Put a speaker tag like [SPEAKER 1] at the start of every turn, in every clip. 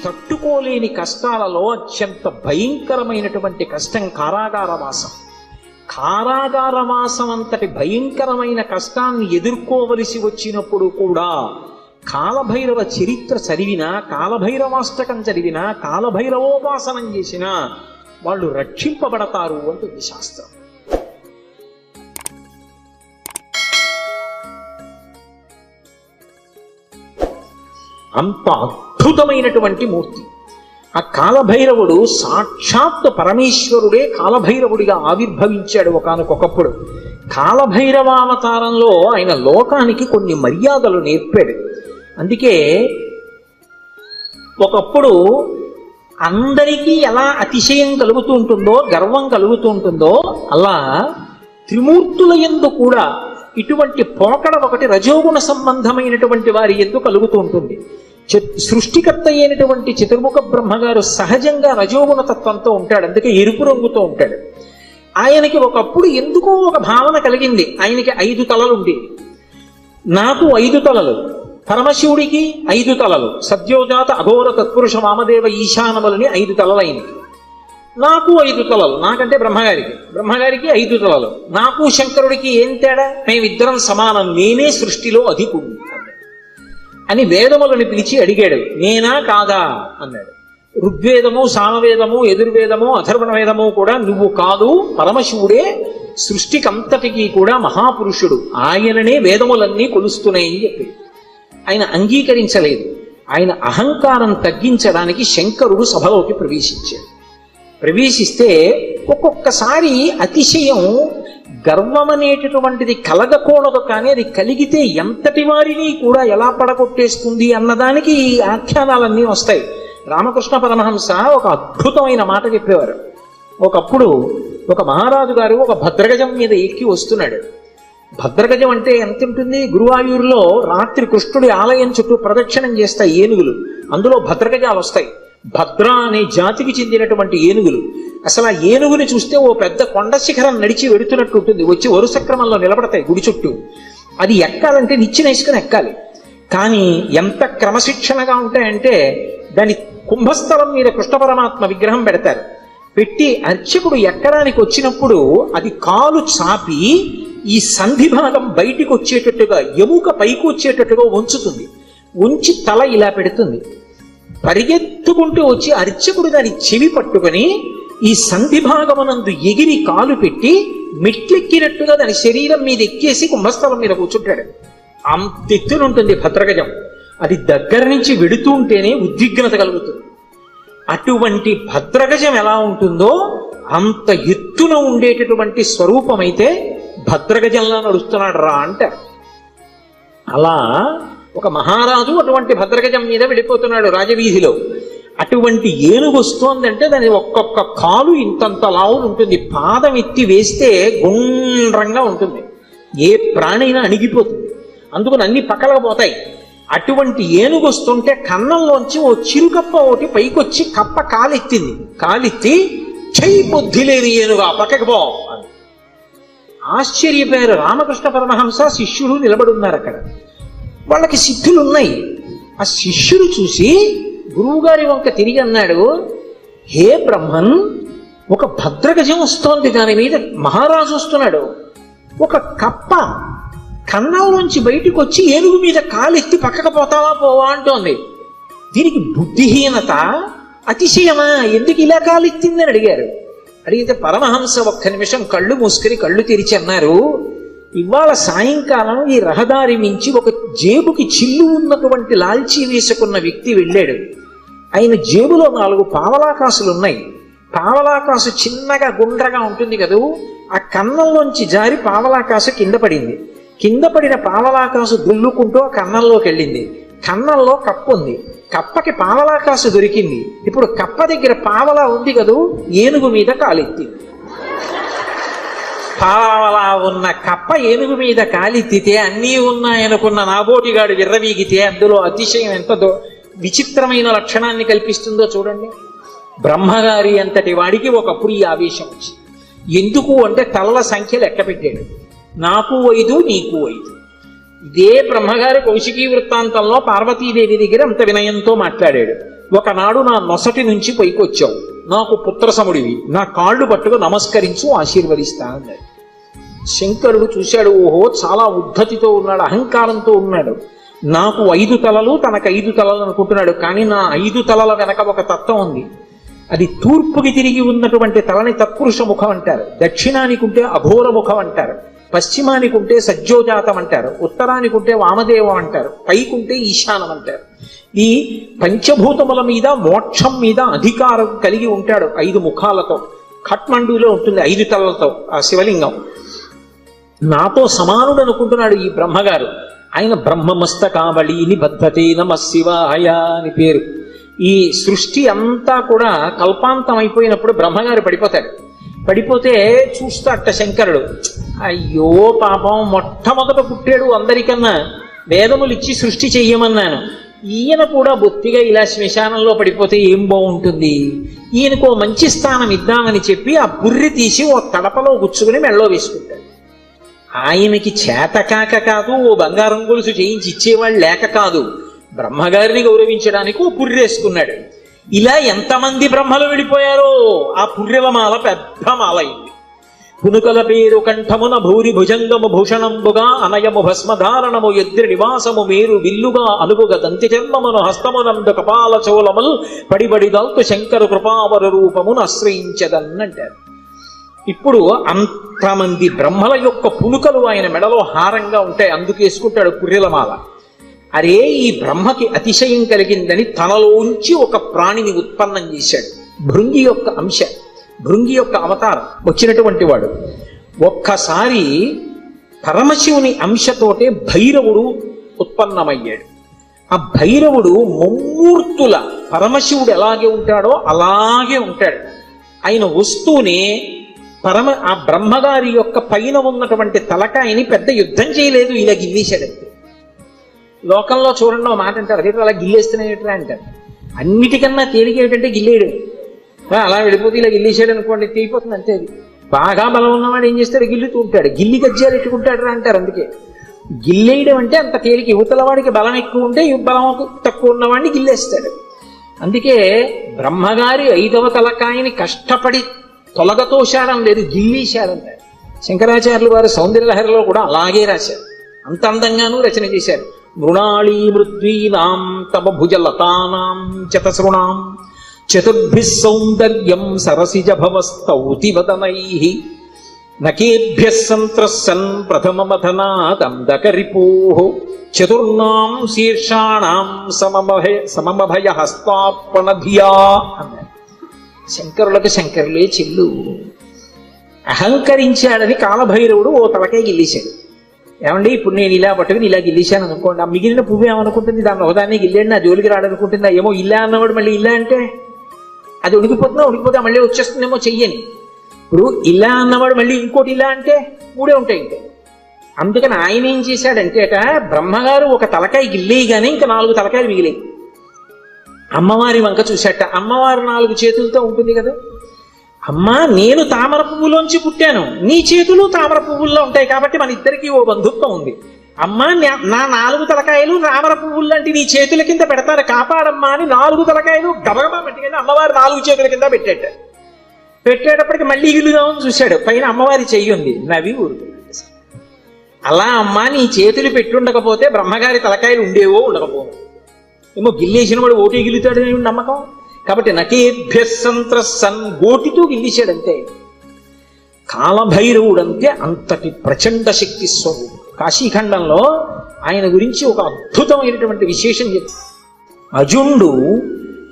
[SPEAKER 1] తట్టుకోలేని కష్టాలలో అత్యంత భయంకరమైనటువంటి కష్టం కారాగారవాసం. కారాగారవాసం అంతటి భయంకరమైన కష్టాన్ని ఎదుర్కోవలసి వచ్చినప్పుడు కూడా కాలభైరవ చరిత్ర చదివినా, కాలభైరవాష్టకం చదివినా, కాలభైరవోపాసనం చేసినా వాళ్ళు రక్షింపబడతారు అంటుంది శాస్త్రం. అంత అద్భుతమైనటువంటి మూర్తి ఆ కాలభైరవుడు. సాక్షాత్ పరమేశ్వరుడే కాలభైరవుడిగా ఆవిర్భవించాడు ఒకానొకప్పుడు. కాలభైరవావతారంలో ఆయన లోకానికి కొన్ని మర్యాదలు నేర్పాడు. అందుకే ఒకప్పుడు అందరికీ ఎలా అతిశయం కలుగుతూ ఉంటుందో, గర్వం కలుగుతూ ఉంటుందో, అలా త్రిమూర్తుల యందు కూడా ఇటువంటి పోకడ ఒకటి రజోగుణ సంబంధమైనటువంటి వారి యందు కలుగుతూ ఉంటుంది. సృష్టికర్త అయినటువంటి చతుర్ముఖ బ్రహ్మగారు సహజంగా రజోగుణ తత్వంతో ఉంటాడు, అందుకే ఎరుపు రంగుతో ఉంటాడు. ఆయనకి ఒకప్పుడు ఎందుకో ఒక భావన కలిగింది, ఆయనకి 5 తలలుండి, నాకు 5 తలలు, పరమశివుడికి 5 తలలు, సద్యోజాత అఘోర తత్పురుష వామదేవ ఈశానములని 5 తలలైనవి. నాకు 5 తలలు, నాకంటే బ్రహ్మగారికి 5 తలలు, నాకు శంకరుడికి ఏం తేడా, మేమిద్దరం సమానం, నేనే సృష్టిలో అధికుడు అని వేదములను పిలిచి అడిగాడు. నేనా కాదా అన్నాడు. ఋగ్వేదము, సామవేదము, యజుర్వేదము, అథర్వణ వేదము కూడా నువ్వు కాదు, పరమశివుడే సృష్టికంతటికీ కూడా మహాపురుషుడు, ఆయననే వేదములన్నీ కొలుస్తున్నాయని చెప్పి ఆయన అంగీకరించలేదు. ఆయన అహంకారం తగ్గించడానికి శంకరుడు సభలోకి ప్రవేశించాడు. ప్రవేశిస్తే ఒక్కొక్కసారి అతిశయం, గర్వం అనేటటువంటిది కలగకూడదు, కానీ అది కలిగితే ఎంతటి వారిని కూడా ఎలా పడగొట్టేస్తుంది అన్నదానికి ఈ ఆఖ్యానాలన్నీ వస్తాయి. రామకృష్ణ పరమహంస ఒక అద్భుతమైన మాట చెప్పేవారు. ఒకప్పుడు ఒక మహారాజు గారు ఒక భద్రగజం మీద ఎక్కి వస్తున్నాడు. భద్రగజం అంటే ఎంత ఉంటుంది, గురువాయూరులో రాత్రి కృష్ణుడి ఆలయం చుట్టూ ప్రదక్షిణం చేస్తాయి ఏనుగులు, అందులో భద్రగజాలు వస్తాయి. భద్ర అనే జాతికి చెందినటువంటి ఏనుగులు. అసలు ఆ ఏనుగుని చూస్తే ఓ పెద్ద కొండ శిఖరం నడిచి వెడుతున్నట్టు ఉంటుంది, వచ్చి వరుస క్రమంలో నిలబడతాయి గుడి చుట్టూ. అది ఎక్కాలంటే నిచ్చినేసుకుని ఎక్కాలి, కానీ ఎంత క్రమశిక్షణగా ఉంటాయంటే దాని కుంభస్థలం మీద కృష్ణ పరమాత్మ విగ్రహం పెడతారు. పెట్టి అర్చకుడు ఎక్కడానికి వచ్చినప్పుడు అది కాలు చాపి ఈ సంధి భాగం బయటికి వచ్చేటట్టుగా, ఎముక పైకి వచ్చేటట్టుగా ఉంచుతుంది. ఉంచి తల ఇలా పెడుతుంది. పరిగెత్తుకుంటూ వచ్చి అర్చకుడు దాని చెవి పట్టుకొని ఈ సంధి భాగమునందు ఎగిరి కాలు పెట్టి మెట్లెక్కినట్టుగా దాని శరీరం మీద ఎక్కేసి కుంభస్థలం మీద కూర్చుంటాడు. అంతెత్తునుంటుంది భద్రగజం. అది దగ్గర నుంచి వెడుతూ ఉంటేనే ఉద్విగ్నత కలుగుతుంది. అటువంటి భద్రగజం ఎలా ఉంటుందో అంత ఎత్తున ఉండేటటువంటి స్వరూపమైతే భద్రగజంలా నడుస్తున్నాడు రా అంటారు. అలా ఒక మహారాజు అటువంటి భద్రగజం మీద వెళ్ళిపోతున్నాడు రాజవీధిలో. అటువంటి ఏనుగు వస్తోందంటే దాని ఒక్కొక్క కాలు ఇంతంత లావులు ఉంటుంది, పాదం ఎత్తి వేస్తే గుండ్రంగా ఉంటుంది, ఏ ప్రాణైనా అణిగిపోతుంది, అందుకని అన్ని పక్కలకపోతాయి. అటువంటి ఏనుగు వస్తుంటే కన్నంలోంచి ఓ చిరుకప్ప ఒకటి పైకొచ్చి కప్ప కాలెత్తింది. కాలెత్తి చెయ్యి బుద్ధి లేని ఏనుగా పక్కకి పో అని ఆశ్చర్యపోయారు. రామకృష్ణ పరమహంస శిష్యుడు నిలబడి ఉన్నారు అక్కడ. వాళ్ళకి సిద్ధులు ఉన్నాయి. ఆ శిష్యుడు చూసి గురువుగారి వంక తిరిగి అన్నాడు, హే బ్రహ్మన్, ఒక భద్రగజం వస్తోంది, దాని మీద మహారాజు వస్తున్నాడు, ఒక కప్ప కన్నంలోంచి బయటికి వచ్చి ఏనుగు మీద కాలెత్తి పక్కకు పోతావా పోవా అంటోంది. దీనికి బుద్ధిహీనత, అతిశయమా, ఎందుకు ఇలా కాలెత్తిందని అడిగారు. అడిగితే పరమహంస ఒక్క నిమిషం కళ్ళు మూసుకుని కళ్ళు తెరిచి అన్నారు, ఇవాళ సాయంకాలం ఈ రహదారి మించి ఒక జేబుకి చిల్లు ఉన్నటువంటి లాల్చీ వేసుకున్న వ్యక్తి వెళ్ళాడు. ఆయన జేబులో 4 పావలాకాసులు ఉన్నాయి. పావలాకాసు చిన్నగా గుండ్రగా ఉంటుంది కదూ, ఆ కన్నంలోంచి జారి పావలాకాసు కింద పడింది. కింద పడిన పావలాకాసు దుల్లుకుంటూ ఆ కన్నంలోకి వెళ్ళింది. కన్నంలో కప్ప ఉంది, కప్పకి పావలాకాసు దొరికింది. ఇప్పుడు కప్ప దగ్గర పావలా ఉంది కదూ, ఏనుగు మీద కాలెత్తింది. పావలా ఉన్న కప్ప ఏనుగు మీద కాలెత్తితే అన్నీ ఉన్నాయనుకున్న నాబోటిగాడు విర్రవీగితే అందులో అతిశయం ఎంత విచిత్రమైన లక్షణాన్ని కల్పిస్తుందో చూడండి. బ్రహ్మగారి అంతటి వాడికి ఒకప్పుడు ఈ ఆవేశం వచ్చింది. ఎందుకు అంటే తలల సంఖ్య లెక్క పెట్టాడు. నాకు 5, నీకు 5. ఇదే బ్రహ్మగారి కౌశికీ వృత్తాంతంలో పార్వతీదేవి దగ్గర అంత వినయంతో మాట్లాడాడు. ఒకనాడు నా నొసటి నుంచి పైకొచ్చావు, నాకు పుత్రసముడివి, నా కాళ్ళు పట్టుకు నమస్కరించు, ఆశీర్వదిస్తానన్నాడు. శంకరుడు చూశాడు, ఓహో చాలా ఉద్ధతితో ఉన్నాడు, అహంకారంతో ఉన్నాడు. నాకు 5 తలలు, తనకు 5 తలలు అనుకుంటున్నాడు. కానీ నా 5 తలల వెనక ఒక తత్వం ఉంది. అది తూర్పుకి తిరిగి ఉన్నటువంటి తలని తత్పురుష ముఖం అంటారు, దక్షిణానికి ఉంటే అఘోర ముఖం అంటారు, పశ్చిమానికి ఉంటే సజ్జోజాతం అంటారు, ఉత్తరానికి ఉంటే వామదేవం అంటారు, పైకుంటే ఈశానం అంటారు. ఈ పంచభూతముల మీద మోక్షం మీద అధికారం కలిగి ఉంటాడు 5 ముఖాలతో. ఖట్మండూలో ఉంటుంది 5 తలలతో ఆ శివలింగం. నాతో సమానుడు అనుకుంటున్నాడు ఈ బ్రహ్మగారు. ఆయన బ్రహ్మమస్తకావళి నిబద్ధతే నమః శివాయ అని పేరు. ఈ సృష్టి అంతా కూడా కల్పాంతం అయిపోయినప్పుడు బ్రహ్మగారు పడిపోతాడు. పడిపోతే చూస్తాట శంకరుడు, అయ్యో పాపం, మొట్టమొదట పుట్టాడు అందరికన్నా, వేదములు ఇచ్చి సృష్టి చెయ్యమన్నాను, ఈయన కూడా బొత్తిగా ఇలా శ్మశానంలో పడిపోతే ఏం బాగుంటుంది, ఈయనకు మంచి స్థానం ఇద్దామని చెప్పి ఆ బుర్రి తీసి ఓ తడపలో గుచ్చుకుని మెళ్ళో వేసుకుంటాడు. ఆయనకి చేతకాక కాదు, ఓ బంగారం గొలుసు చేయించి ఇచ్చేవాళ్ళు లేక కాదు, బ్రహ్మగారిని గౌరవించడానికి ఓ పుర్రేసుకున్నాడు. ఇలా ఎంతమంది బ్రహ్మలు విడిపోయారో ఆ పుర్రెలమాల పెద్ద మాల అయింది. పునుకల పేరు కంఠమున భూరి భుజంగము భూషణంబుగా అనయము భస్మధారణము ఎద్రి నివాసము మేరు విల్లుగా అనుగుగ దంతి చర్మమును హస్తమునందు కపాల చోళముల్ పడిబడి దల్తు శంకరు కృపావర రూపమును ఆశ్రయించదన్నంటారు. ఇప్పుడు అంతమంది బ్రహ్మల యొక్క పునుకలు ఆయన మెడలో హారంగా ఉంటాయి, అందుకేసుకుంటాడు పుర్రెలమాల. అరే, ఈ బ్రహ్మకి అతిశయం కలిగిందని తనలోంచి ఒక ప్రాణిని ఉత్పన్నం చేశాడు. భృంగి యొక్క అంశ, భృంగి యొక్క అవతారం వచ్చినటువంటి వాడు. ఒక్కసారి పరమశివుని అంశతోటే భైరవుడు ఉత్పన్నమయ్యాడు. ఆ భైరవుడు ముమ్మూర్తుల పరమశివుడు ఎలాగే ఉంటాడో అలాగే ఉంటాడు. ఆయన వస్తూనే ఆ బ్రహ్మగారి యొక్క పైన ఉన్నటువంటి తలకాయని పెద్ద యుద్ధం చేయలేదు, ఇలా గిల్లేశాడంతే. లోకంలో చూడండి, మాట అంటారు, అదే అలా గిల్లేస్తున్నాయట్రా అంటారు. అన్నిటికన్నా తేలిక ఏంటంటే గిల్లేయడం. అలా వెళ్ళిపోతే ఇలా గిల్లేసాడు అనుకోండి, తీయిపోతుంది అంతే. అది బాగా బలం ఉన్నవాడు ఏం చేస్తాడు, గిల్లుతూ ఉంటాడు, గిల్లి గజ్జాలు ఎట్టుకుంటాడు రా అంటారు. అందుకే గిల్లేయడం అంటే అంత తేలిక. యువతల వాడికి బలం ఎక్కువ ఉంటే బలం తక్కువ ఉన్నవాడిని గిల్లేస్తాడు. అందుకే బ్రహ్మగారి 5వ తలకాయని కష్టపడి తొలగతోశాడం లేదు, గిల్లీశాడంటారు. శంకరాచార్యులు వారు సౌందర్యలహరిలో కూడా అలాగే రాశారు, అంత అందంగానూ రచన చేశారు. మృణాళీ మృద్వీనాం తమ భుజలతానాం చతసృణాం చతుర్భిః సౌందర్యం సరసిజ భవస్తౌతి వదనైః నకేభ్యః సంత్రస్సన్ ప్రథమమథనాదందకరిపోః చతుర్ణాం శీర్షాణాం సమమభయ హస్తార్పణధియా అన్నారు. శంకరులకు శంకరులే చెల్లు. అహంకరించాడని కాలభైరవుడు ఓ తలకే గిల్లేశాడు. ఏమండి, ఇప్పుడు నేను ఇలా పట్టుకుని ఇలా గిల్లేశాను అనుకోండి, ఆ మిగిలిన పువ్వు ఏమనుకుంటుంది, దాన్ని ఒకదాన్ని గిల్లేండి నా జోలికి రాడనుకుంటుందా? ఏమో ఇలా అన్నవాడు మళ్ళీ ఇలా అంటే అది ఉడికిపోతే మళ్ళీ వచ్చేస్తుందేమో చెయ్యని. ఇప్పుడు ఇలా అన్నవాడు మళ్ళీ ఇంకోటి ఇలా అంటే 3 ఉంటాయి ఇంకా. అందుకని ఆయన ఏం చేశాడంటే బ్రహ్మగారు ఒక తలకాయ గిల్లేయగానే ఇంకా 4 తలకాయలు మిగిలాయి. అమ్మవారి వంక చూశాట. అమ్మవారు 4 చేతులతో ఉంటుంది కదా. అమ్మా, నేను తామర పువ్వులోంచి పుట్టాను, నీ చేతులు తామర పువ్వుల్లో ఉంటాయి కాబట్టి మన ఇద్దరికీ ఓ బంధుత్వం ఉంది. అమ్మా, నా 4 తలకాయలు తామర పువ్వులు లాంటి నీ చేతుల కింద పెడతాను, కాపాడమ్మా అని 4 తలకాయలు గబగబా పెట్టుకెళ్ళి అమ్మవారు 4 చేతుల కింద పెట్టేటప్పటికి మళ్ళీ ఇల్లుదామని చూశాడు. పైన అమ్మవారి చెయ్యి ఉంది, నవ్వి ఊరుకున్నాడు. అలా అమ్మా, నీ చేతులు పెట్టుండకపోతే బ్రహ్మగారి తలకాయలు ఉండేవో ఉండకపోవు, ఏమో గిల్లేసిన వాడు ఓటే గిల్లుతాడని నమ్మకం. కాబట్టి నకేభ్యః సంత్రస్సన్ గోటితో గిల్లేశాడంతే. కాలభైరవుడంతే అంతటి ప్రచండ శక్తి స్వరూపుడు. కాశీఖండంలో ఆయన గురించి ఒక అద్భుతమైనటువంటి విశేషం చెప్తారు. అజుండు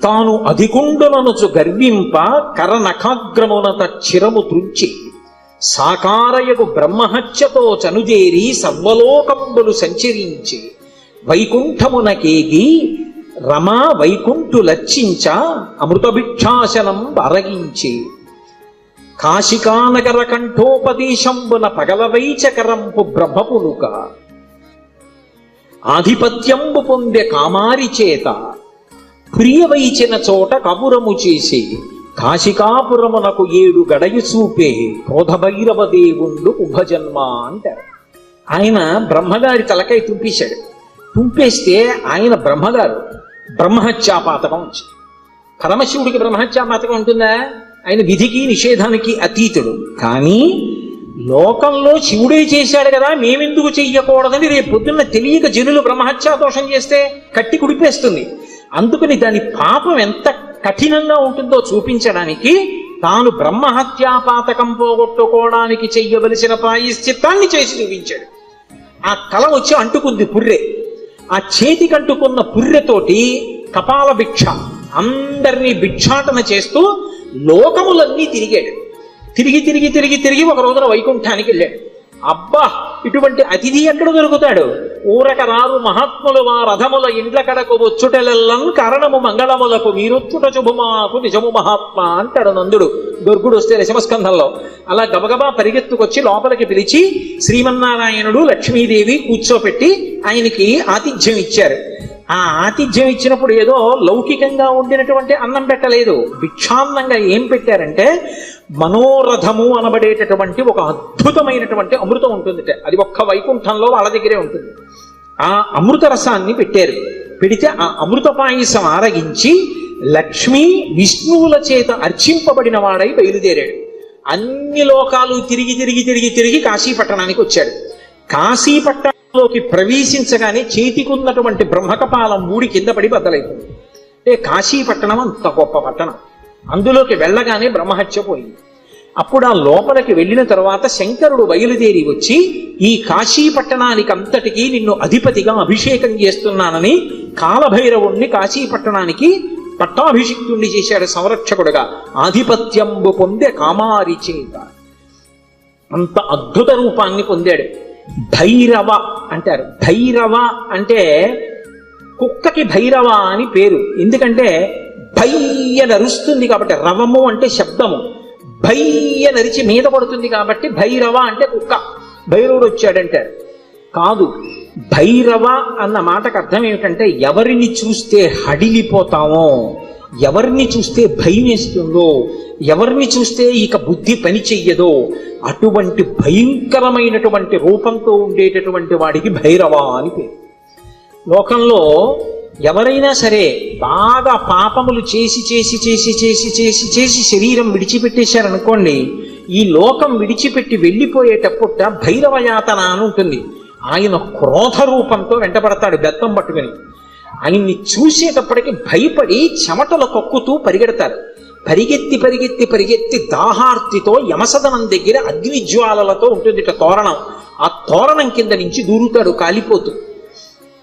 [SPEAKER 1] తాను అధికుండుననుచు గర్వింప కరనఖాగ్రమునత చిరము త్రుంచి సాకారయగు బ్రహ్మహత్యతో చనుదేరి సర్వలోకంబులు సంచరించి వైకుంఠమునకేగి రమా వైకుంఠు లచ్చించ అమృతభిక్షాసనం అరగించి కాశికానగర కంఠోపదేశంబున పగలవైచకరంపు బ్రహ్మపునుక ఆధిపత్యంబు పొందె కామారి చేత ప్రియవైచిన చోట కపురము చేసి కాశికాపురమునకు 7 గడయు చూపే క్రోధభైరవ దేవుండు ఉభజన్మ అంటారు. ఆయన బ్రహ్మగారి తలకాయ తుంపేశాడు. తుంపేస్తే ఆయన బ్రహ్మగారు బ్రహ్మహత్యాపాతకం వచ్చింది. పరమశివుడికి బ్రహ్మహత్యాపాతకం ఉంటుందా? ఆయన విధికి నిషేధానికి అతీతుడు. కానీ లోకంలో శివుడే చేశాడు కదా, మేమెందుకు చెయ్యకూడదని రేపు పొద్దున్న తెలియక జనులు బ్రహ్మహత్యా దోషం చేస్తే కట్టి కుడిపేస్తుంది. అందుకని దాని పాపం ఎంత కఠినంగా ఉంటుందో చూపించడానికి తాను బ్రహ్మహత్యాపాతకం పోగొట్టుకోవడానికి చెయ్యవలసిన ప్రాయశ్చిత్తాన్ని చేసి చూపించాడు. ఆ తల వచ్చి అంటుకుంది పుర్రె. ఆ చేతికి అంటుకున్న పుర్రెతోటి కపాల భిక్ష అందరినీ భిక్షాటన చేస్తూ లోకములన్నీ తిరిగాడు. తిరిగి తిరిగి తిరిగి తిరిగి ఒక రోజున వైకుంఠానికి వెళ్ళాడు. అబ్బా, ఇటువంటి అతిథి ఎక్కడ దొరుకుతాడు? ఊరక రారు మహాత్ములు మా రథముల ఇండ్ల కడకు వచ్చుటెల్లన్ కారణము మంగళములకు మీరొచ్చుట శుభమాకు నిజము మహాత్మ అంటాడు నందుడు దుర్గుడు వస్తే దశమస్కంధంలో. అలా గబగబా పరిగెత్తుకొచ్చి లోపలికి పిలిచి శ్రీమన్నారాయణుడు లక్ష్మీదేవి కూర్చోపెట్టి ఆయనకి ఆతిథ్యం ఇచ్చారు. ఆ ఆతిథ్యం ఇచ్చినప్పుడు ఏదో లౌకికంగా ఉండినటువంటి అన్నం పెట్టలేదు. భిక్షాన్నంగా ఏం పెట్టారంటే మనోరథము అనబడేటటువంటి ఒక అద్భుతమైనటువంటి అమృతం ఉంటుంది. అది ఒక్క వైకుంఠంలో వాళ్ళ దగ్గరే ఉంటుంది. ఆ అమృత రసాన్ని పెట్టారు. పెడితే ఆ అమృత పాయసం ఆరగించి లక్ష్మీ విష్ణువుల చేత అర్చింపబడిన వాడై బయలుదేరాడు. అన్ని లోకాలు తిరిగి తిరిగి తిరిగి తిరిగి కాశీపట్టణానికి వచ్చాడు. కాశీపట్టణంలోకి ప్రవేశించగానే చేతికున్నటువంటి బ్రహ్మకపాలం మూడి కింద పడి బద్దలైపోయింది. అంటే కాశీపట్టణం అంత గొప్ప పట్టణం. అందులోకి వెళ్ళగానే బ్రహ్మహత్య పోయింది. అప్పుడు ఆ లోపలికి వెళ్ళిన తర్వాత శంకరుడు బయలుదేరి వచ్చి ఈ కాశీపట్టణానికి అంతటికీ నిన్ను అధిపతిగా అభిషేకం చేస్తున్నానని కాలభైరవుణ్ణి కాశీపట్టణానికి పట్టాభిషిక్తుణ్ణి చేశాడు సంరక్షకుడుగా. ఆధిపత్యంబు పొందే కామారి చేత అంత అద్భుత రూపాన్ని పొందాడు. భైరవ అంటారు. భైరవ అంటే కుక్కకి భైరవ అని పేరు. ఎందుకంటే భయ్య నరుస్తుంది కాబట్టి, రవము అంటే శబ్దము, భయ్య నరిచి మీద పడుతుంది కాబట్టి భైరవ అంటే కుక్క. భైరవుడు వచ్చాడంటారు. కాదు, భైరవ అన్న మాటకు అర్థం ఏమిటంటే ఎవరిని చూస్తే హడిలిపోతామో, ఎవరిని చూస్తే భయం వేస్తుందో, ఎవరిని చూస్తే ఇక బుద్ధి పని చెయ్యదో అటువంటి భయంకరమైనటువంటి రూపంతో ఉండేటటువంటి వాడికి భైరవ అని పేరు. లోకంలో ఎవరైనా సరే బాగా పాపములు చేసి చేసి చేసి చేసి చేసి చేసి శరీరం విడిచిపెట్టేశారనుకోండి, ఈ లోకం విడిచిపెట్టి వెళ్ళిపోయేటప్పుట భైరవయాతన అని ఉంటుంది. ఆయన క్రోధ రూపంతో వెంటబడతాడు బెత్తం పట్టుకుని. ఆయన్ని చూసేటప్పటికి భయపడి చెమటలు కక్కుతూ పరిగెడతారు. పరిగెత్తి పరిగెత్తి పరిగెత్తి దాహార్తితో యమసదనం దగ్గర అగ్నిజ్వాలలతో ఉంటుంది తోరణం. ఆ తోరణం కింద నుంచి దూరుతాడు కాలిపోతూ.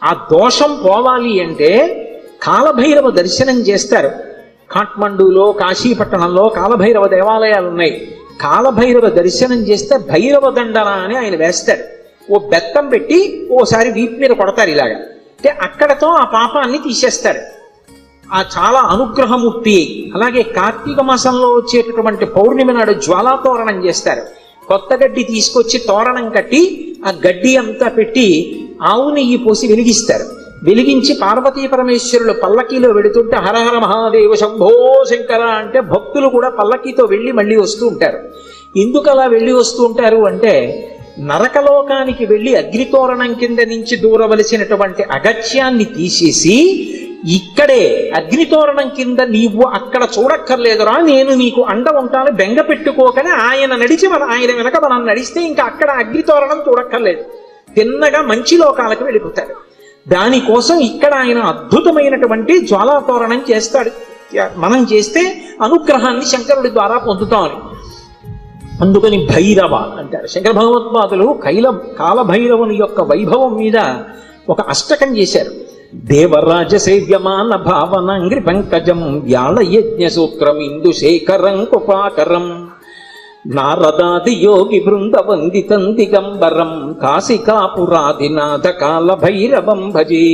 [SPEAKER 1] ఆ దోషం పోవాలి అంటే కాలభైరవ దర్శనం చేస్తారు. కాఠ్మండూలో కాశీపట్టణంలో కాలభైరవ దేవాలయాలు ఉన్నాయి. కాలభైరవ దర్శనం చేస్తే భైరవ దండన అని ఆయన వేస్తాడు. ఓ బెత్తం పెట్టి ఓసారి వీపు మీద కొడతారు ఇలాగా. అంటే అక్కడతో ఆ పాపాన్ని తీసేస్తాడు. ఆ చాలా అనుగ్రహమూర్తి. అలాగే కార్తీక మాసంలో వచ్చేటటువంటి పౌర్ణమి నాడు జ్వాలాతోరణం చేస్తారు. కొత్త గడ్డి తీసుకొచ్చి తోరణం కట్టి ఆ గడ్డి అంతా పెట్టి ఆవు నెయ్యి పోసి వెలిగిస్తారు. వెలిగించి పార్వతీ పరమేశ్వరులు పల్లకీలో వెడుతుంటే హరహర మహాదేవ శంభో శంకర అంటే భక్తులు కూడా పల్లకీతో వెళ్ళి మళ్ళీ వస్తూ ఉంటారు. ఎందుకు అలా వెళ్ళి వస్తూ ఉంటారు అంటే నరకలోకానికి వెళ్ళి అగ్నితోరణం కింద నుంచి దూరవలసినటువంటి అగత్యాన్ని తీసేసి ఇక్కడే అగ్నితోరణం కింద నీవు అక్కడ చూడక్కర్లేదురా, నేను నీకు అండ ఉంటాను, బెంగ పెట్టుకోకని ఆయన నడిచి ఆయన వెనక మనం నడిస్తే ఇంకా అక్కడ అగ్నితోరణం చూడక్కర్లేదు, తిన్నగా మంచి లోకాలకు వెళ్ళిపోతాడు. దానికోసం ఇక్కడ ఆయన అద్భుతమైనటువంటి జ్వాలాతోరణం చేస్తాడు. మనం చేస్తే అనుగ్రహాన్ని శంకరుడి ద్వారా పొందుతామని. అందుకని భైరవ అంటారు. శంకర భగవత్పాదులు కాలభైరవుని యొక్క వైభవం మీద ఒక అష్టకం చేశారు. దేవరాజ సేవ్యమాన భావనంగ్రి పంకజం వ్యాళ యజ్ఞ సూత్రం ఇందుశేఖరం కృపాకరం నారదాది యోగి బృంద వందితం దిగంబరం కాశికాపురాదినాథ కాల భైరవం భజే.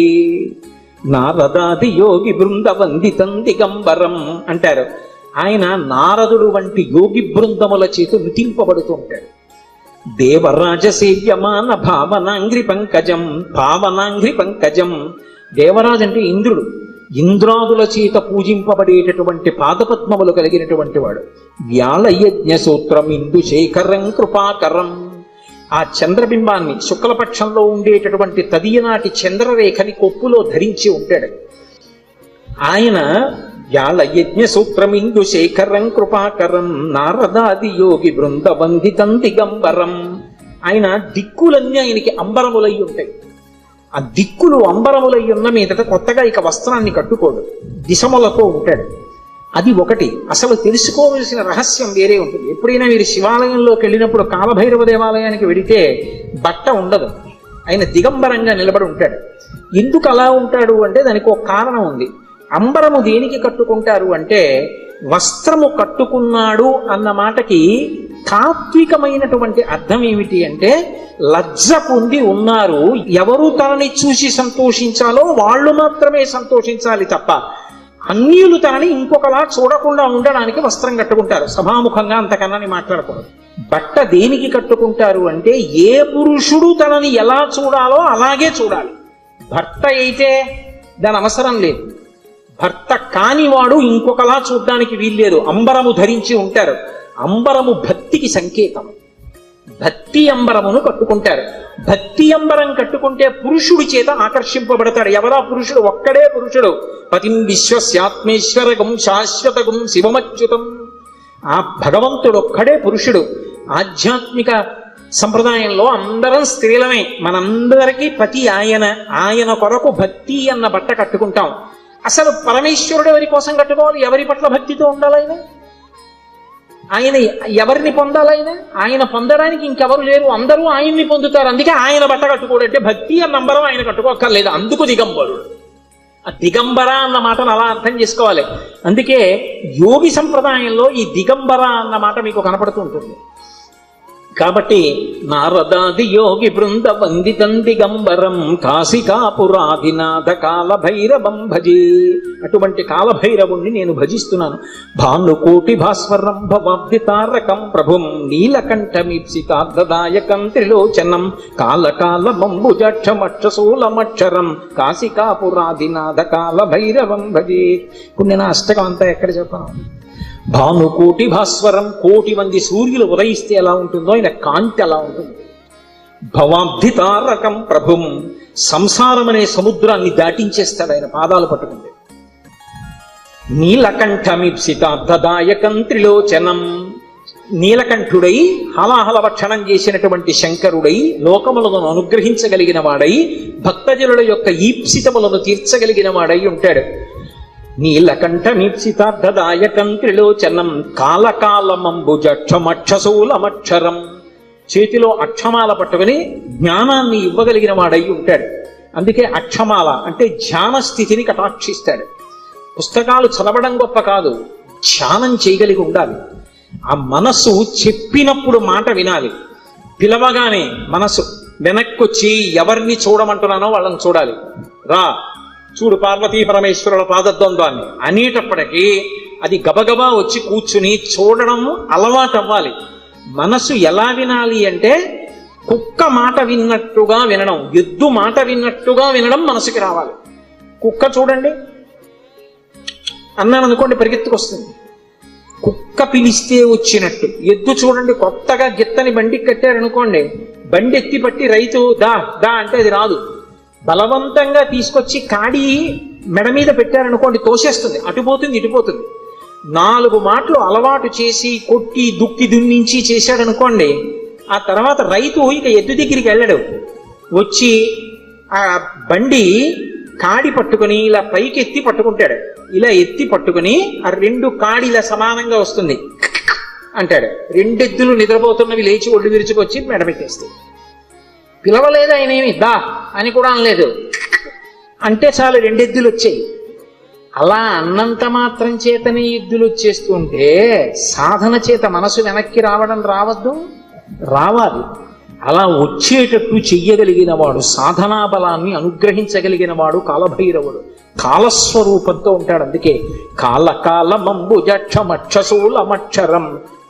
[SPEAKER 1] నారదాది యోగి బృంద వందితం దిగంబరం అంటారు. ఆయన నారదుడు వంటి యోగి బృందముల చేత నృతింపబడుతూ ఉంటాడు. దేవరాజ సేవ్యమాన భావనాంగ్రి పంకజం, భావనాంగ్రి పంకజం. దేవరాజు అంటే ఇంద్రుడు. ఇంద్రాదుల చేత పూజింపబడేటటువంటి పాదపద్మములు కలిగినటువంటి వాడు. వ్యాళయజ్ఞ సూత్రం ఇందుశేఖరం కృపాకరం. ఆ చంద్రబింబాన్ని శుక్లపక్షంలో ఉండేటటువంటి తదియనాటి చంద్రరేఖని కొప్పులో ధరించి ఉంటాడు. ఆయన వ్యాళ యజ్ఞ సూత్రమిందు శేఖరం కృపాకరం నారదాది యోగి బృందవందితం దిగంబరం. ఆయన దిక్కులన్నీ ఆయనకి అంబరములై ఉంటాయి. ఆ దిక్కులు అంబరములై ఉన్న మీదట కొత్తగా ఇక వస్త్రాన్ని కట్టుకోడు, దిశములతో ఉంటాడు. అది ఒకటి. అసలు తెలుసుకోవలసిన రహస్యం వేరే ఉంటుంది. ఎప్పుడైనా మీరు శివాలయంలోకి వెళ్ళినప్పుడు కాలభైరవ దేవాలయానికి వెడితే బట్ట ఉండదు, ఆయన దిగంబరంగా నిలబడి ఉంటాడు. ఎందుకు అలా ఉంటాడు అంటే దానికి ఒక కారణం ఉంది. అంబరము దేనికి కట్టుకుంటారు అంటే, వస్త్రము కట్టుకున్నాడు అన్న మాటకి తాత్వికమైనటువంటి అర్థం ఏమిటి అంటే, లజ్జ పొంది ఉన్నారు, ఎవరు తనని చూసి సంతోషించాలో వాళ్ళు మాత్రమే సంతోషించాలి తప్ప అన్యులు తనని ఇంకొకలా చూడకుండా ఉండడానికి వస్త్రం కట్టుకుంటారు. సభాముఖంగా అంతకన్నా మాట్లాడకూడదు. బట్ట దేనికి కట్టుకుంటారు అంటే, ఏ పురుషుడు తనని ఎలా చూడాలో అలాగే చూడాలి. భర్త అయితే దాని అవసరం లేదు, భర్త కానివాడు ఇంకొకలా చూడడానికి వీల్లేదు. అంబరము ధరించి ఉంటారు. అంబరము భక్తికి సంకేతం. భక్తి అంబరమును కట్టుకుంటారు. భక్తి అంబరం కట్టుకుంటే పురుషుడి చేత ఆకర్షింపబడతాడు. ఎవరా పురుషుడు? ఒక్కడే పురుషుడు. పతిం విశ్వస్యాత్మేశ్వరగం శాశ్వతగం శివమచ్యుతం. ఆ భగవంతుడు ఒక్కడే పురుషుడు. ఆధ్యాత్మిక సంప్రదాయంలో అందరం స్త్రీలమే. మనందరికీ పతి ఆయన. ఆయన కొరకు భక్తి అన్న బట్ట కట్టుకుంటాం. అసలు పరమేశ్వరుడు ఎవరి కోసం కట్టుకోవాలి? ఎవరి పట్ల భక్తితో ఉండాలైనా? ఆయన ఎవరిని పొందాలైనా? ఆయన పొందడానికి ఇంకెవరు లేరు, అందరూ ఆయన్ని పొందుతారు. అందుకే ఆయన బట్ట కట్టుకోడంటే భక్తి అన్న నంబరం ఆయన కట్టుకోక్కర్లేదు. అందుకు దిగంబరుడు. ఆ దిగంబర అన్న మాటను అలా అర్థం చేసుకోవాలి. అందుకే యోగి సంప్రదాయంలో ఈ దిగంబర అన్న మాట మీకు కనపడుతూ ఉంటుంది. కాబట్టి నారదాది యోగి బృంద వందితం దిగంబరం కాశికాపురాధినాథ కాలభైరవం భజే. అటువంటి కాలభైరవుణ్ణి నేను భజిస్తున్నాను. భానుకోటి భాస్వరం భవాబ్ది తారకం ప్రభుం నీలకంఠమీప్సితార్థదాయకం త్రిలోచనం కాలకాలమంబుజక్షమక్షశూలమక్షరం కాశికాపురాధినాథ కాలభైరవం భజే. ఇప్పుడు నేను అష్టకం అంతా ఎక్కడ చెప్పను? భానుకోటి భాస్వరం, కోటి మంది సూర్యులు ఉదయిస్తే ఎలా ఉంటుందో ఆయన కాంతి అలా ఉంటుంది. భవాబ్ది తారకం ప్రభుం, సంసారం అనే సముద్రాన్ని దాటించేస్తాడు ఆయన పాదాలు పట్టుకుంటే. నీలకంఠమీప్సితార్థదాయకం త్రిలోచనం, నీలకంఠుడై హలాహలవక్షణం చేసినటువంటి శంకరుడై లోకములను అనుగ్రహించగలిగిన వాడై భక్తజనుల యొక్క ఈప్సితములను తీర్చగలిగిన వాడై ఉంటాడు. నీలకంఠమీప్సితార్థదాయకం త్రిలోచనం కాలకాలమంబుజక్షమక్షశూలమక్షరం, చేతిలో అక్షమాల పట్టుకుని జ్ఞానాన్ని ఇవ్వగలిగిన వాడై ఉంటాడు. అందుకే అక్షమాల అంటే ధ్యాన స్థితిని కటాక్షిస్తాడు. పుస్తకాలు చదవడం గొప్ప కాదు, ధ్యానం చేయగలిగి ఉండాలి. ఆ మనస్సు చెప్పినప్పుడు మాట వినాలి. పిలవగానే మనసు వెనక్కొచ్చి ఎవరిని చూడమంటున్నానో వాళ్ళని చూడాలి. రా చూడు పార్వతీ పరమేశ్వరుల పాదద్వంద్వాన్ని అనేటప్పటికీ అది గబగబా వచ్చి కూర్చుని చూడడం అలవాటు అవ్వాలి. మనసు ఎలా వినాలి అంటే, కుక్క మాట విన్నట్టుగా వినడం, ఎద్దు మాట విన్నట్టుగా వినడం మనసుకి రావాలి. కుక్క చూడండి అన్నాను అనుకోండి పరిగెత్తుకొస్తుంది, కుక్క పిలిస్తే వచ్చినట్టు. ఎద్దు చూడండి కొత్తగా గిత్తని బండికి కట్టారనుకోండి, బండి ఎత్తి పట్టి రైతు దా దా అంటే అది రాదు. బలవంతంగా తీసుకొచ్చి కాడి మెడ మీద పెట్టారనుకోండి తోసేస్తుంది, అటుపోతుంది ఇటుపోతుంది. 4 మాటలు అలవాటు చేసి కొట్టి దుక్కి దున్నించి చేశాడనుకోండి, ఆ తర్వాత రైతు ఇక ఎద్దు దగ్గరికి వెళ్ళడు. వచ్చి ఆ బండి కాడి పట్టుకుని ఇలా పైకి ఎత్తి పట్టుకుంటాడు. ఇలా ఎత్తి పట్టుకుని ఆ 2 కాడిలా సమానంగా వస్తుంది అంటాడు. 2 ఎద్దులు నిద్రపోతున్నవి లేచి ఒళ్ళు విరుచుకొచ్చి మెడ పెట్టేస్తాయి. పిలవలేదు ఆయన, ఏమి దా అని కూడా అనలేదు, అంటే చాలు 2 ఎద్దులు వచ్చాయి. అలా అన్నంత మాత్రం చేతనే ఎద్దులు వచ్చేస్తుంటే సాధన చేత మనసు వెనక్కి రావడం రావద్దు? రావాలి. అలా వచ్చేటట్టు చెయ్యగలిగిన వాడు, సాధనా బలాన్ని అనుగ్రహించగలిగిన వాడు కాలభైరవుడు. కాలస్వరూపంతో ఉంటాడు. అందుకే కాలకాలమంబుజక్షమక్షశూలమక్షరం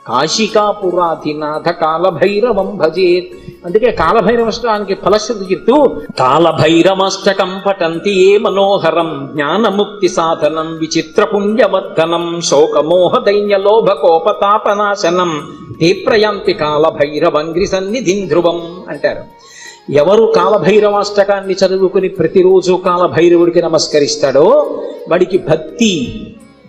[SPEAKER 1] కాశికాపురాధినాథ కాలభైరవం భజేత్. అందుకే కాలభైరవష్టానికి ఫలశ్రుతి చెప్తూ కాలభైరవాష్టకం పఠంతి ఏ మనోహరం జ్ఞానముక్తి సాధనం విచిత్ర పుణ్యవర్ధనం శోకమోహ దైన్య లోభ కోపతాపనాశనం తే ప్రయాంతి కాలభైరవంగ్రి సన్నిధిం ధ్రువం అంటారు. ఎవరు కాలభైరవాష్టకాన్ని చదువుకుని ప్రతిరోజు కాలభైరవుడికి నమస్కరిస్తాడో వాడికి భక్తి,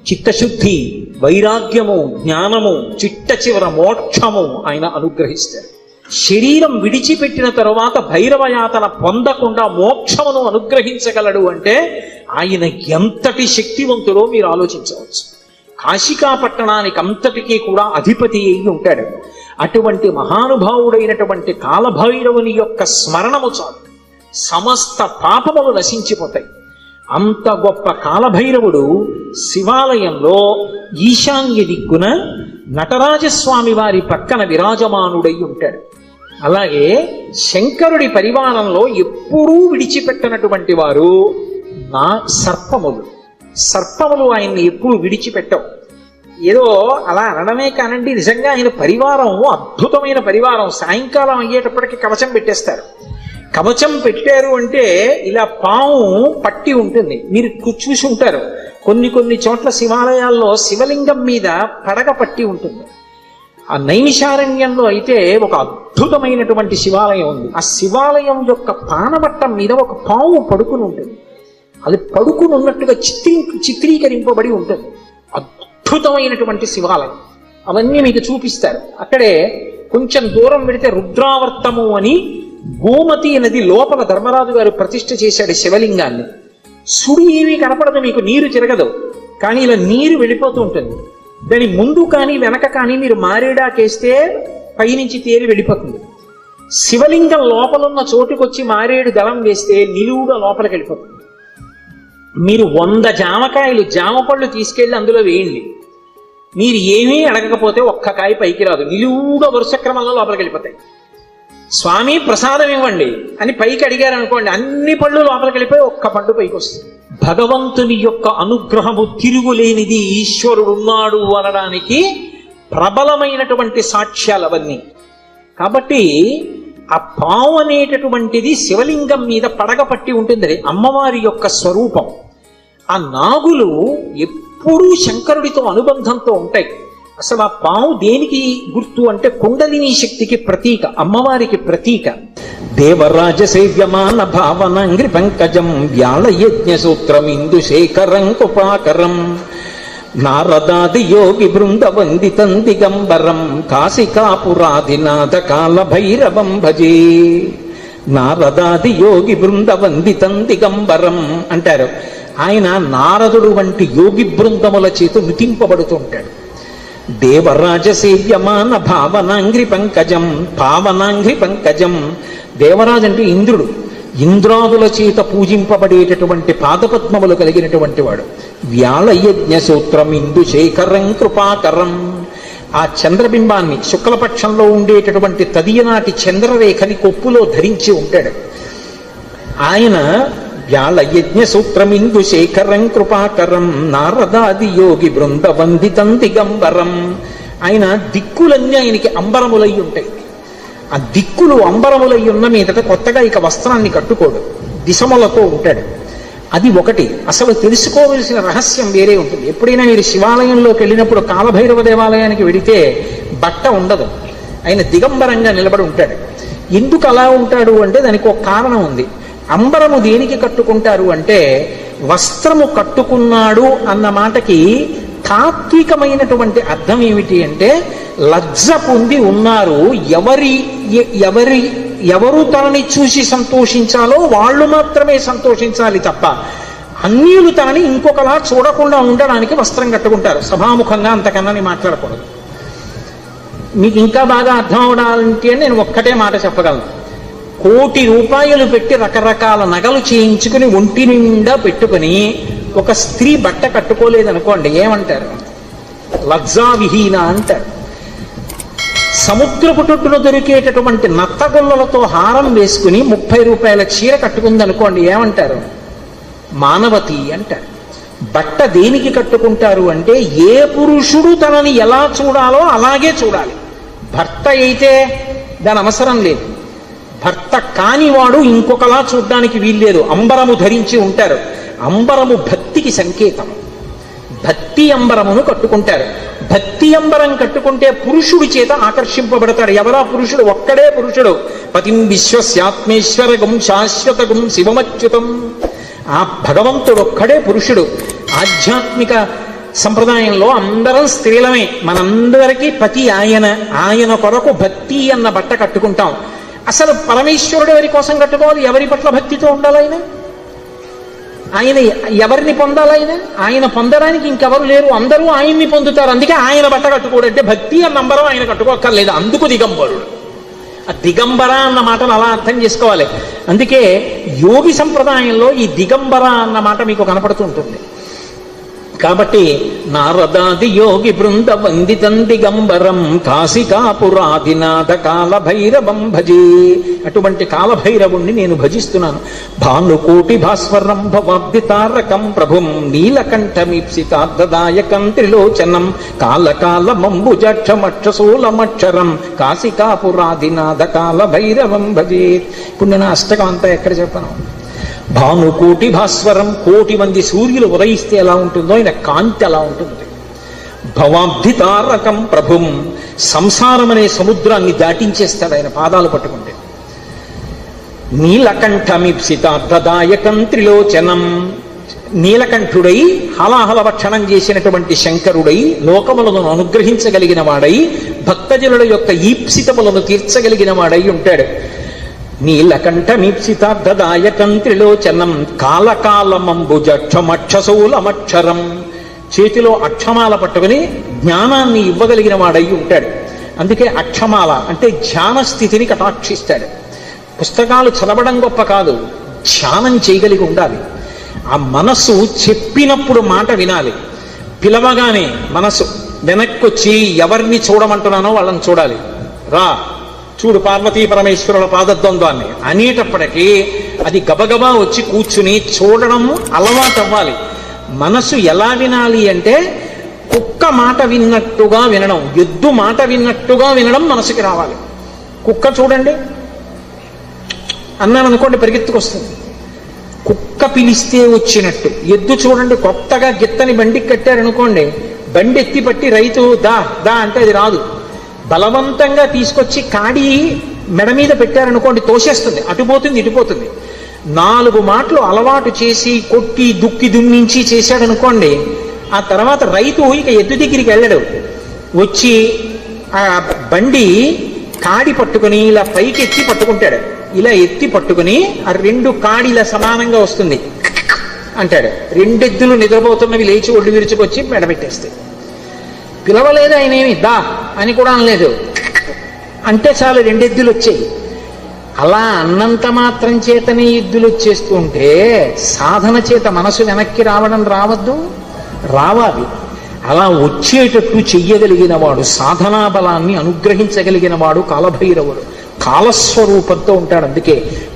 [SPEAKER 1] చిత్తశుద్ధి, వైరాగ్యము, జ్ఞానము, చిట్ట చివర మోక్షము ఆయన అనుగ్రహిస్తారు. శరీరం విడిచిపెట్టిన తరువాత భైరవయాతన పొందకుండా మోక్షమును అనుగ్రహించగలడు అంటే ఆయన ఎంతటి శక్తివంతుడో మీరు ఆలోచించవచ్చు. కాశికా పట్టణానికి అంతటికీ కూడా అధిపతి అయి ఉంటాడు. అటువంటి మహానుభావుడైనటువంటి కాలభైరవుని యొక్క స్మరణము చాలు, సమస్త పాపములు నశించిపోతాయి. అంత గొప్ప కాలభైరవుడు శివాలయంలో ఈశాన్య దిక్కున నటరాజస్వామి వారి పక్కన విరాజమానుడై ఉంటాడు. అలాగే శంకరుడి పరివారంలో ఎప్పుడూ విడిచిపెట్టనటువంటి వారు సర్పములు ఆయన్ని ఎప్పుడు విడిచిపెట్టవు. ఏదో అలా అనడమే కానండి, నిజంగా ఆయన పరివారం అద్భుతమైన పరివారం. సాయంకాలం అయ్యేటప్పటికి కవచం పెట్టేస్తారు. కవచం పెట్టారు అంటే ఇలా పాము పట్టి ఉంటుంది. మీరు చూసి ఉంటారు, కొన్ని చోట్ల శివాలయాల్లో శివలింగం మీద పడగ పట్టి ఉంటుంది. ఆ నైమిషారణ్యంలో అయితే ఒక అద్భుతమైనటువంటి శివాలయం ఉంది. ఆ శివాలయం యొక్క పానవట్టం మీద ఒక పాము పడుకుని ఉంటుంది. అది పడుకుని ఉన్నట్టుగా చిత్రీకరింపబడి ఉంటుంది. అద్భుతమైనటువంటి శివాలయం. అవన్నీ మీకు చూపిస్తారు. అక్కడే కొంచెం దూరం వెళితే రుద్రావర్తము అని గోమతి నది లోపల ధర్మరాజు గారు ప్రతిష్ఠ చేశాడు శివలింగాన్ని. సుడి ఏమీ కనపడదు, మీకు నీరు తిరగదు, కానీ ఇలా నీరు వెళ్ళిపోతూ ఉంటుంది. దాని ముందు కానీ వెనక కానీ మీరు మారేడాకేస్తే పైనుంచి తేలి వెళ్ళిపోతుంది. శివలింగం లోపలున్న చోటుకొచ్చి మారేడు దళం వేస్తే నిలువుగా లోపలికి వెళ్ళిపోతుంది. మీరు 100 జామకాయలు, జామ పళ్ళు తీసుకెళ్లి అందులో వేయండి, మీరు ఏమీ అడగకపోతే ఒక్క కాయ పైకి రాదు, నిలువుగా వరుస క్రమంలో లోపలికి వెళ్ళిపోతాయి. స్వామి ప్రసాదం ఇవ్వండి అని పైకి అడిగారు అనుకోండి, అన్ని పళ్ళు లోపలికి వెళ్ళిపోయి ఒక్క పండు పైకి వస్తుంది. భగవంతుని యొక్క అనుగ్రహము తిరుగులేనిది, ఈశ్వరుడు ఉన్నాడు అనడానికి ప్రబలమైనటువంటి సాక్ష్యాలు అవన్నీ. కాబట్టి ఆ పావు అనేటటువంటిది శివలింగం మీద పడగ పట్టి ఉంటుంది, అమ్మవారి యొక్క స్వరూపం. ఆ నాగులు ఎప్పుడూ శంకరుడితో అనుబంధంతో ఉంటాయి. అసలు ఆ పావు దేనికి గుర్తు అంటే కుండలిని శక్తికి ప్రతీక, అమ్మవారికి ప్రతీక. దేవరాజ సేవ్యమాన భావనంగ్రి పంకజం వ్యాళయజ్ఞ సూత్రం ఇందుశేఖరం కుపాకరం నారదాది యోగి బృంద వందితం దిగంబరం కాశికాపురాధినాథ కాల భైరవం భజే. నారదాది యోగి బృంద వందితం దిగంబరం అంటారు. ఆయన నారదుడు వంటి యోగి బృందముల చేత నుతింపబడుతుంటాడు. దేవరాజ సేవ్యమాన భావనాంగ్రి పంకజం, పావనాంగ్రి పంకజం. దేవరాజు అంటే ఇంద్రుడు, ఇంద్రాదుల చేత పూజింపబడేటటువంటి పాదపద్మములు కలిగినటువంటి వాడు. వ్యాళయజ్ఞ సూత్రం ఇందుశేఖరం కృపాకరం. ఆ చంద్రబింబాన్ని శుక్లపక్షంలో ఉండేటటువంటి తదియనాటి చంద్రరేఖని కొప్పులో ధరించి ఉంటాడు ఆయన. వ్యాళయజ్ఞ సూత్రం ఇందుశేఖరం కృపాకరం నారదాది యోగి బృంద వందితం దిగంబరం. ఆయన దిక్కులన్నీ ఆయనకి అంబరములై ఉంటాయి. ఆ దిక్కులు అంబరములై ఉన్న మీదట కొత్తగా ఇక వస్త్రాన్ని కట్టుకోడు, దిశములతో ఉంటాడు. అది ఒకటి. అసలు తెలుసుకోవలసిన రహస్యం వేరే ఉంటుంది. ఎప్పుడైనా మీరు శివాలయంలోకి వెళ్ళినప్పుడు కాలభైరవ దేవాలయానికి వెడితే బట్ట ఉండదు, ఆయన దిగంబరంగా నిలబడి ఉంటాడు. ఎందుకు అలా ఉంటాడు అంటే దానికి ఒక కారణం ఉంది. అంబరము దేనికి కట్టుకుంటారు అంటే వస్త్రము కట్టుకున్నాడు అన్న మాటకి తాత్వికమైనటువంటి అర్థం ఏమిటి అంటే లజ్జ పొంది ఉన్నారు, ఎవరు తనని చూసి సంతోషించాలో వాళ్ళు మాత్రమే సంతోషించాలి తప్ప అన్యులు తనని ఇంకొకలా చూడకుండా ఉండడానికి వస్త్రం కట్టుకుంటారు. సభాముఖంగా అంతకన్నా మాట్లాడకూడదు. మీకు ఇంకా బాగా అర్థం అవడాలంటే నేను ఒక్కటే మాట చెప్పగలను. 1,00,00,000 రూపాయలు పెట్టి రకరకాల నగలు చేయించుకుని ఒంటి నిండా పెట్టుకుని ఒక స్త్రీ బట్ట కట్టుకోలేదనుకోండి, ఏమంటారు? లజ్జావిహీన అంటారు. సముద్రపు తొట్టులో దొరికేటటువంటి నత్తగొల్లలతో హారం వేసుకుని 30 రూపాయల చీర కట్టుకుందనుకోండి, ఏమంటారు? మానవతి అంటారు. బట్ట దేనికి కట్టుకుంటారు అంటే ఏ పురుషుడు తనని ఎలా చూడాలో అలాగే చూడాలి. భర్త అయితే దాని అవసరం లేదు, భర్త కానివాడు ఇంకొకలా చూడ్డానికి వీల్లేదు. అంబరము ధరించి ఉంటారు. అంబరము భక్తికి సంకేతం. భక్తి అంబరమును కట్టుకుంటారు. భక్తి అంబరం కట్టుకుంటే పురుషుడి చేత ఆకర్షింపబడతాడు. ఎవరా పురుషుడు? ఒక్కడే పురుషుడు. పతిం విశ్వస్యాత్మేశ్వరగం శాశ్వతగం శివమచ్యుతం. ఆ భగవంతుడు ఒక్కడే పురుషుడు. ఆధ్యాత్మిక సంప్రదాయంలో అందరం స్త్రీలమే, మనందరికీ పతి ఆయన కొరకు భక్తి అన్న బట్ట కట్టుకుంటాం. అసలు పరమేశ్వరుడు ఎవరి కోసం కట్టుకోవాలి? ఎవరి పట్ల భక్తితో ఉండాలి? ఆయన ఎవరిని పొందాలి? ఆయన పొందడానికి ఇంకెవరు లేరు, అందరూ ఆయన్ని పొందుతారు. అందుకే ఆయన బట్ట కట్టుకోడంటే భక్తి అన్న నంబరం ఆయన కట్టుకోక్కర్లేదు. అందుకు దిగంబరుడు. ఆ దిగంబర అన్న మాటను అలా అర్థం చేసుకోవాలి. అందుకే యోగి సంప్రదాయంలో ఈ దిగంబర అన్న మాట మీకు కనపడుతూ ఉంటుంది. కాబట్టి నారదాది యోగి బృంద వందితం దిగంబరం కాశికాపురాధినాథ కాలభైరవం భజే. అటువంటి కాలభైరవుణ్ణి నేను భజిస్తున్నాను. భానుకోటి భాస్వరం భవాబ్దితారకం ప్రభుం నీలకంఠమీప్సితార్థదాయకం త్రిలోచనం కాలకాలమంబుజక్షమక్షశూలమక్షరం కాశికాపురాధినాథ కాలభైరవం భజే. ఇప్పుడు నేను అష్టకం అంతా ఎక్కడ చెప్పను? భానుకోటి భాస్వరం, కోటి మంది సూర్యులు ఉదయిస్తే ఎలా ఉంటుందో ఆయన కాంతి అలా ఉంటుంది. భవాబ్ధితారకం ప్రభుం, సంసారం అనే సముద్రాన్ని దాటించేస్తాడు ఆయన పాదాలు పట్టుకుంటే. నీలకంఠమీప్సితార్థదాయకం త్రిలోచనం, నీలకంఠుడై హలాహల భక్షణం చేసినటువంటి శంకరుడై లోకములను అనుగ్రహించగలిగిన వాడై భక్తజనుల యొక్క ఈప్సితములను తీర్చగలిగిన వాడై ఉంటాడు. నీలకంఠమీప్సితార్థదాయకం త్రిలోచనం కాలకాలమంబుజక్షమక్షశూలమక్షరం, చేతిలో అక్షమాల పట్టుకుని జ్ఞానాన్ని ఇవ్వగలిగిన వాడై ఉంటాడు. అందుకే అక్షమాల అంటే ధ్యాన స్థితిని కటాక్షిస్తాడు. పుస్తకాలు చదవడం గొప్ప కాదు, ధ్యానం చేయగలిగి ఉండాలి. ఆ మనస్సు చెప్పినప్పుడు మాట వినాలి. పిలవగానే మనసు వెనక్కొచ్చి ఎవరిని చూడమంటున్నానో వాళ్ళని చూడాలి. రా చూడు పార్వతీ పరమేశ్వరుల పాదద్వంద్వాన్ని అనేటప్పటికీ అది గబగబా వచ్చి కూర్చుని చూడడం అలవాటు అవ్వాలి. మనసు ఎలా వినాలి అంటే కుక్క మాట విన్నట్టుగా వినడం, ఎద్దు మాట విన్నట్టుగా వినడం మనసుకి రావాలి. కుక్క చూడండి అన్నాను అనుకోండి పరిగెత్తుకొస్తుంది, కుక్క పిలిస్తే వచ్చినట్టు. ఎద్దు చూడండి కొత్తగా గిత్తని బండికి కట్టారనుకోండి, బండి ఎత్తి పట్టి రైతు దా దా అంటే అది రాదు. బలవంతంగా తీసుకొచ్చి కాడి మెడ మీద పెట్టారనుకోండి తోసేస్తుంది, అటుపోతుంది ఇటుపోతుంది. 4 మాటలు అలవాటు చేసి కొట్టి దుక్కి దున్నించి చేశాడనుకోండి, ఆ తర్వాత రైతు ఇక ఎద్దు దగ్గరికి వెళ్ళడు. వచ్చి ఆ బండి కాడి పట్టుకుని ఇలా పైకి ఎత్తి పట్టుకుంటాడు. ఇలా ఎత్తి పట్టుకుని ఆ 2 కాడిలా సమానంగా వస్తుంది అంటాడు. 2 ఎద్దులు నిద్రపోతున్నవి లేచి ఒళ్ళు విరుచుకొచ్చి మెడబెట్టేస్తాయి. పిలవలేదు ఆయన, ఏమి దా అని కూడా అనలేదు, అంటే చాలు 2 ఎద్దులు వచ్చాయి. అలా అన్నంత మాత్రం చేతనే ఎద్దులు వచ్చేస్తూ ఉంటే సాధన చేత మనసు వెనక్కి రావద్దు, రావాలి. అలా వచ్చేటట్టు చెయ్యగలిగిన వాడు, సాధనా బలాన్ని అనుగ్రహించగలిగిన వాడు కాలభైరవుడు. కాలస్వరూపంతో ఉంటాడు. అందుకే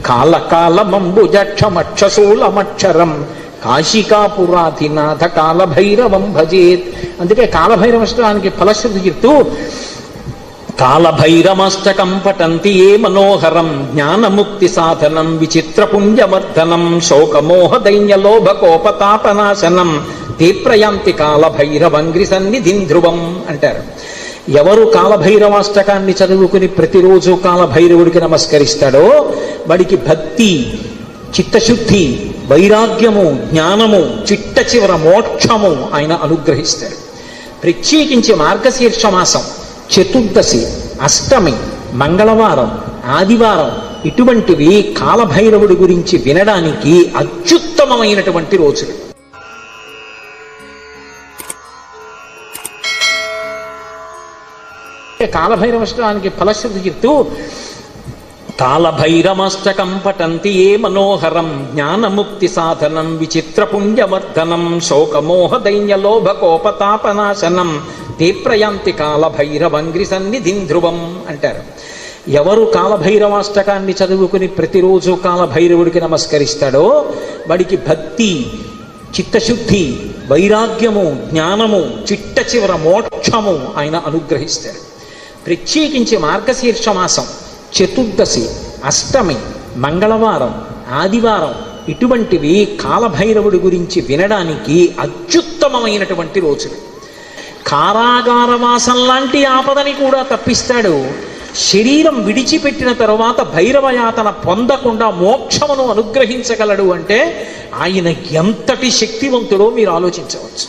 [SPEAKER 1] కాలకాలమంబుజక్షమక్షశూలమక్షరం కాశికాపురాధినాథ కాలభైరవం భజేత్. అందుకే కాలభైరవష్టానికి ఫలశ్రుతి చెప్తూ కాలభైరమష్టకం పఠంతి ఏ మనోహరం జ్ఞానముక్తి సాధనం విచిత్రపుణ్యవర్ధనం శోకమోహ దైన్యలోభకోపతాపనాశనం తే ప్రయాంతి కాలభైరవంగ్రి సన్నిధిం ధ్రువం అంటారు. ఎవరు కాలభైరవాష్టకాన్ని చదువుకుని ప్రతిరోజు కాలభైరవుడికి నమస్కరిస్తాడో వాడికి భక్తి, చిత్తశుద్ధి, వైరాగ్యము, జ్ఞానము, చిట్ట చివర మోక్షము ఆయన అనుగ్రహిస్తాడు. ప్రత్యేకించి మార్గశీర్ష మాసం, చతుర్దశి, అష్టమి, మంగళవారం, ఆదివారం ఇటువంటివి కాలభైరవుడి గురించి వినడానికి అత్యుత్తమమైనటువంటి రోజులు. కాలభైరవష్టానికి ఫలశ్రుతి చెప్తూ కాలభైరమష్టకం పఠంతి ఏ మనోహరం జ్ఞానముక్తి సాధనం విచిత్రపుణ్యవర్ధనం శోకమోహ దైన్యలోభకోపతాపనాశనం తే ప్రయాంతి కాలభైరవంగ్రి సన్నిధిం ధ్రువం అంటారు. ఎవరు కాలభైరవాష్టకాన్ని చదువుకుని ప్రతిరోజు కాలభైరవుడికి నమస్కరిస్తాడో వాడికి భక్తి, చిత్తశుద్ధి, వైరాగ్యము, జ్ఞానము, చిట్ట చివర మోక్షము ఆయన అనుగ్రహిస్తాడు. ప్రత్యేకించి మార్గశీర్ష మాసం, చతుర్దశి, అష్టమి, మంగళవారం, ఆదివారం ఇటువంటివి కాలభైరవుడి గురించి వినడానికి అత్యుత్తమమైనటువంటి రోజులు. కారాగారవాసం లాంటి ఆపదని కూడా తప్పిస్తాడు. శరీరం విడిచిపెట్టిన తరువాత భైరవయాతన పొందకుండా మోక్షమును అనుగ్రహించగలడు అంటే ఆయన ఎంతటి శక్తివంతుడో మీరు ఆలోచించవచ్చు.